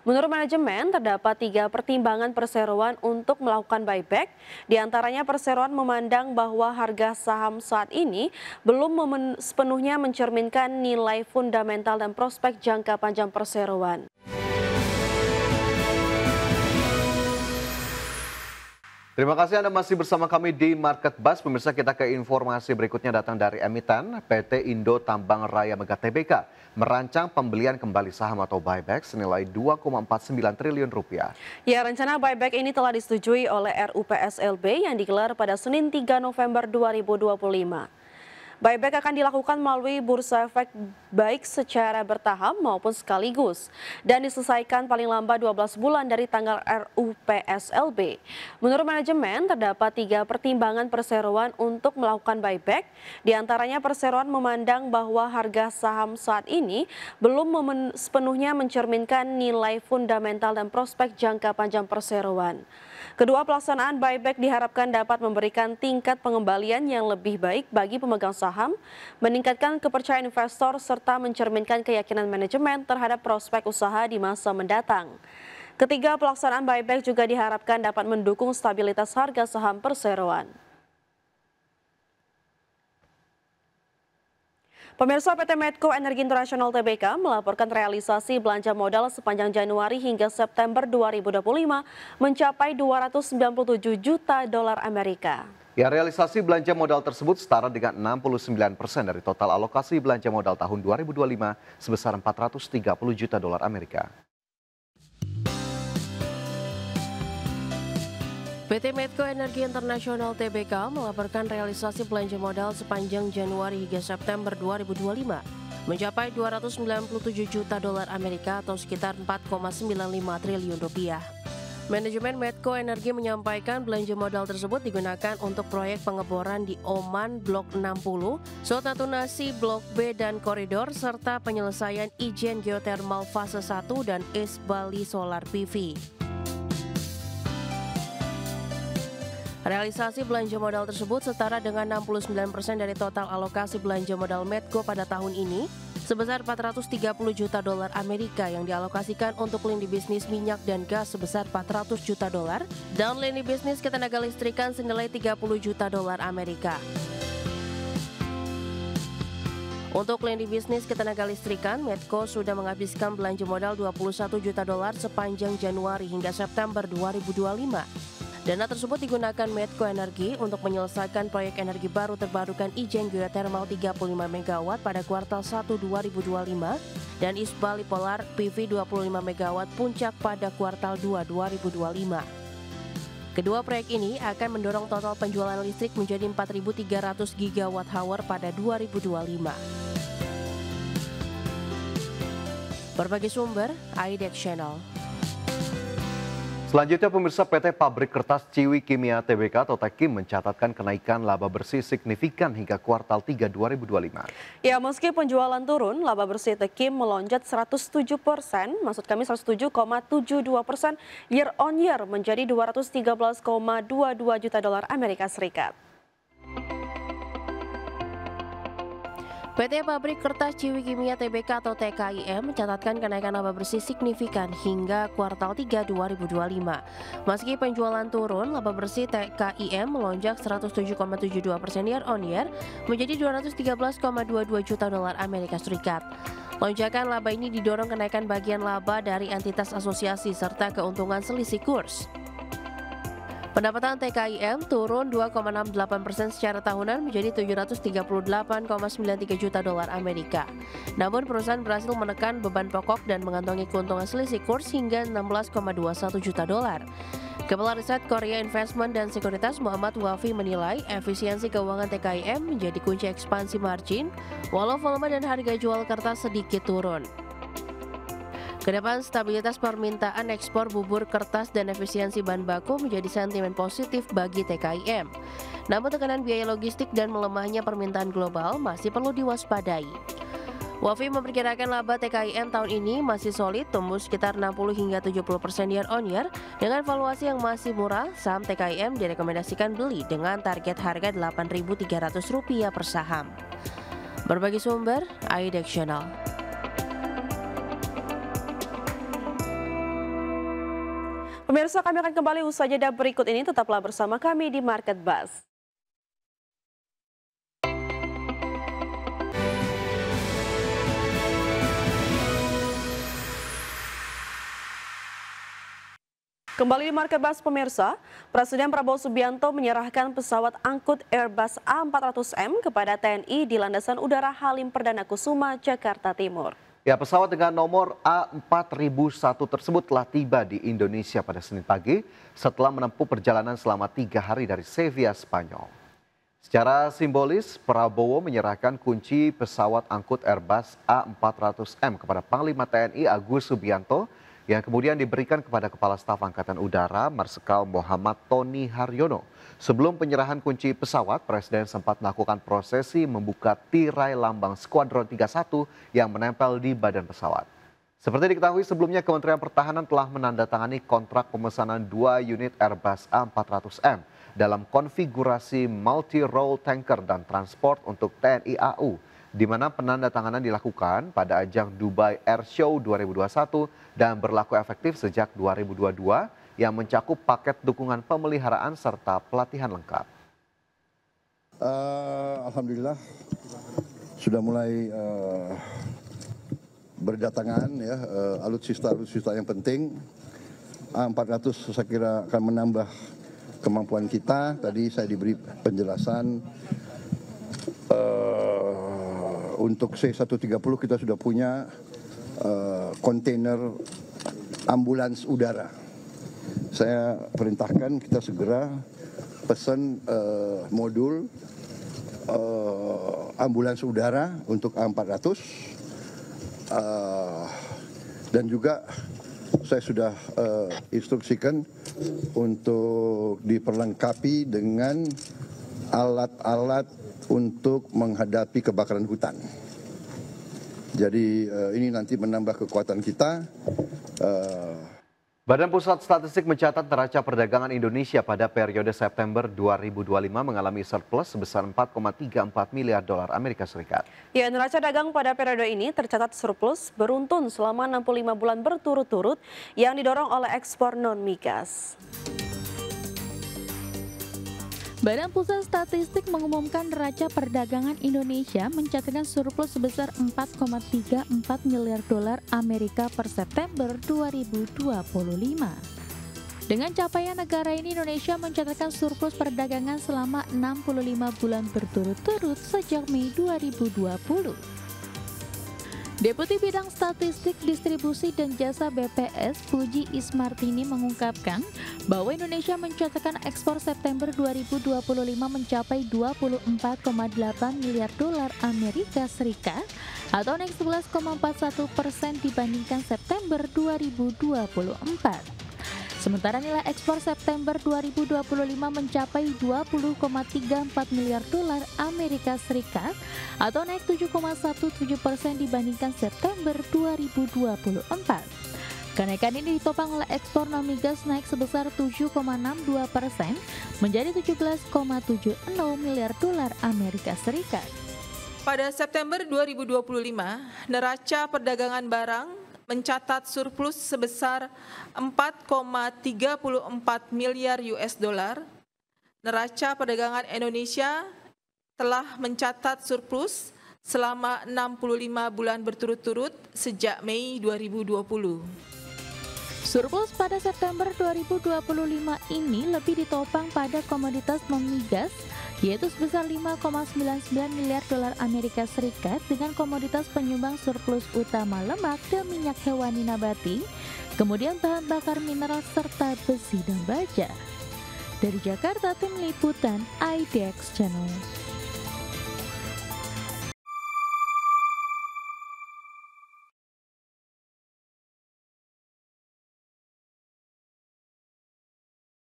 Menurut manajemen, terdapat 3 pertimbangan perseroan untuk melakukan buyback. Di antaranya perseroan memandang bahwa harga saham saat ini belum sepenuhnya mencerminkan nilai fundamental dan prospek jangka panjang perseroan. Terima kasih Anda masih bersama kami di Market Buzz. Pemirsa, kita ke informasi berikutnya datang dari emiten. PT Indo Tambang Raya Mega Tbk merancang pembelian kembali saham atau buyback senilai 2,49 triliun rupiah. Ya, rencana buyback ini telah disetujui oleh RUPSLB yang digelar pada Senin 3 November 2025. Buyback akan dilakukan melalui bursa efek baik secara bertahap maupun sekaligus dan diselesaikan paling lambat 12 bulan dari tanggal RUPSLB. Menurut manajemen, terdapat 3 pertimbangan perseroan untuk melakukan buyback. Di antaranya perseroan memandang bahwa harga saham saat ini belum sepenuhnya mencerminkan nilai fundamental dan prospek jangka panjang perseroan. Kedua, pelaksanaan buyback diharapkan dapat memberikan tingkat pengembalian yang lebih baik bagi pemegang saham, meningkatkan kepercayaan investor, serta mencerminkan keyakinan manajemen terhadap prospek usaha di masa mendatang. Ketiga, pelaksanaan buyback juga diharapkan dapat mendukung stabilitas harga saham perseroan. Pemirsa, PT Medco Energi Internasional Tbk melaporkan realisasi belanja modal sepanjang Januari hingga September 2025 mencapai 297 juta dolar Amerika. Ya, realisasi belanja modal tersebut setara dengan 69% dari total alokasi belanja modal tahun 2025 sebesar 430 juta dolar Amerika. PT Medco Energi Internasional Tbk melaporkan realisasi belanja modal sepanjang Januari hingga September 2025 mencapai 297 juta dolar Amerika atau sekitar 4,95 triliun rupiah. Manajemen Medco Energi menyampaikan belanja modal tersebut digunakan untuk proyek pengeboran di Oman Blok 60, Sotatunasi Blok B dan Koridor, serta penyelesaian ijen geothermal fase 1 dan East Bali Solar PV. Realisasi belanja modal tersebut setara dengan 69% dari total alokasi belanja modal Medco pada tahun ini sebesar 430 juta dolar Amerika yang dialokasikan untuk lini bisnis minyak dan gas sebesar 400 juta dolar dan lini bisnis ketenaga listrikan senilai 30 juta dolar Amerika. Untuk lini bisnis ketenaga listrikan, Medco sudah menghabiskan belanja modal 21 juta dolar sepanjang Januari hingga September 2025. Dana tersebut digunakan Medco Energi untuk menyelesaikan proyek energi baru terbarukan ijen geothermal 35 MW pada kuartal 1 2025 dan East Bali Polar PV 25 MW puncak pada kuartal 2 2025. Kedua proyek ini akan mendorong total penjualan listrik menjadi 4.300 GWh pada 2025. Berbagai sumber, IDEX Channel. Selanjutnya, pemirsa, PT Pabrik Kertas Ciwi Kimia Tbk atau Tekim mencatatkan kenaikan laba bersih signifikan hingga kuartal 3 2025. Ya, meski penjualan turun, laba bersih Tekim melonjak 107%, maksud kami 107,72% year on year menjadi 213,22 juta dolar Amerika Serikat. PT Pabrik Kertas Ciwi Kimia Tbk atau TKIM mencatatkan kenaikan laba bersih signifikan hingga kuartal 3 2025. Meski penjualan turun, laba bersih TKIM melonjak 107,72% year on year menjadi 213,22 juta dolar Amerika Serikat. Lonjakan laba ini didorong kenaikan bagian laba dari entitas asosiasi serta keuntungan selisih kurs. Pendapatan TKIM turun 2,68% secara tahunan menjadi 738,93 juta dolar Amerika. Namun perusahaan berhasil menekan beban pokok dan mengantongi keuntungan selisih kurs hingga 16,21 juta dolar. Kepala Riset Korea Investment dan Sekuritas Muhammad Wafi menilai efisiensi keuangan TKIM menjadi kunci ekspansi margin walau volume dan harga jual kertas sedikit turun. Kedepan stabilitas permintaan ekspor bubur kertas dan efisiensi bahan baku menjadi sentimen positif bagi TKIM. Namun tekanan biaya logistik dan melemahnya permintaan global masih perlu diwaspadai. Wafi memperkirakan laba TKIM tahun ini masih solid, tumbuh sekitar 60 hingga 70% year on year. Dengan valuasi yang masih murah, saham TKIM direkomendasikan beli dengan target harga Rp8.300 per saham. Berbagai sumber, IDEX Channel. Pemirsa, kami akan kembali usai jeda berikut ini. Tetaplah bersama kami di Market Buzz. Kembali di Market Buzz, pemirsa, Presiden Prabowo Subianto menyerahkan pesawat angkut Airbus A400M kepada TNI di Landasan Udara Halim Perdana Kusuma, Jakarta Timur. Ya, pesawat dengan nomor A4001 tersebut telah tiba di Indonesia pada Senin pagi setelah menempuh perjalanan selama 3 hari dari Sevilla, Spanyol. Secara simbolis, Prabowo menyerahkan kunci pesawat angkut Airbus A400M kepada Panglima TNI Agus Subianto yang kemudian diberikan kepada Kepala Staf Angkatan Udara Marsikal Muhammad Tony Haryono. Sebelum penyerahan kunci pesawat, Presiden sempat melakukan prosesi membuka tirai lambang Skuadron 31 yang menempel di badan pesawat. Seperti diketahui sebelumnya, Kementerian Pertahanan telah menandatangani kontrak pemesanan 2 unit Airbus A400M dalam konfigurasi multi-role tanker dan transport untuk TNI AU, di mana penandatanganan dilakukan pada ajang Dubai Air Show 2021 dan berlaku efektif sejak 2022 yang mencakup paket dukungan pemeliharaan serta pelatihan lengkap. Alhamdulillah sudah mulai berdatangan ya alutsista yang penting. A400 saya kira akan menambah kemampuan kita. Tadi saya diberi penjelasan untuk C-130 kita sudah punya kontainer ambulans udara. Saya perintahkan kita segera pesan modul ambulans udara untuk A400 dan juga saya sudah instruksikan untuk diperlengkapi dengan alat-alat untuk menghadapi kebakaran hutan. Jadi ini nanti menambah kekuatan kita. Badan Pusat Statistik mencatat neraca perdagangan Indonesia pada periode September 2025 mengalami surplus sebesar 4,34 miliar dolar Amerika Serikat. Ya, neraca dagang pada periode ini tercatat surplus beruntun selama 65 bulan berturut-turut yang didorong oleh ekspor non-migas. Badan Pusat Statistik mengumumkan neraca perdagangan Indonesia mencatatkan surplus sebesar 4,34 miliar dolar Amerika per September 2025. Dengan capaian negara ini, Indonesia mencatatkan surplus perdagangan selama 65 bulan berturut-turut sejak Mei 2020. Deputi Bidang Statistik, Distribusi dan Jasa BPS, Puji Ismartini mengungkapkan bahwa Indonesia mencatatkan ekspor September 2025 mencapai 24,8 miliar dolar Amerika Serikat atau naik 11,41% dibandingkan September 2024. Sementara nilai ekspor September 2025 mencapai 20,34 miliar dolar Amerika Serikat atau naik 7,17% dibandingkan September 2024. Kenaikan ini ditopang oleh ekspor non-migas naik sebesar 7,62% menjadi 17,70 miliar dolar Amerika Serikat. Pada September 2025, neraca perdagangan barang mencatat surplus sebesar 4,34 miliar US dollar. Neraca perdagangan Indonesia telah mencatat surplus selama 65 bulan berturut-turut sejak Mei 2020. Surplus pada September 2025 ini lebih ditopang pada komoditas non-migas, yaitu sebesar 5,99 miliar dolar Amerika Serikat dengan komoditas penyumbang surplus utama lemak dan minyak hewani nabati, kemudian bahan bakar mineral serta besi dan baja. Dari Jakarta, tim liputan IDX Channel.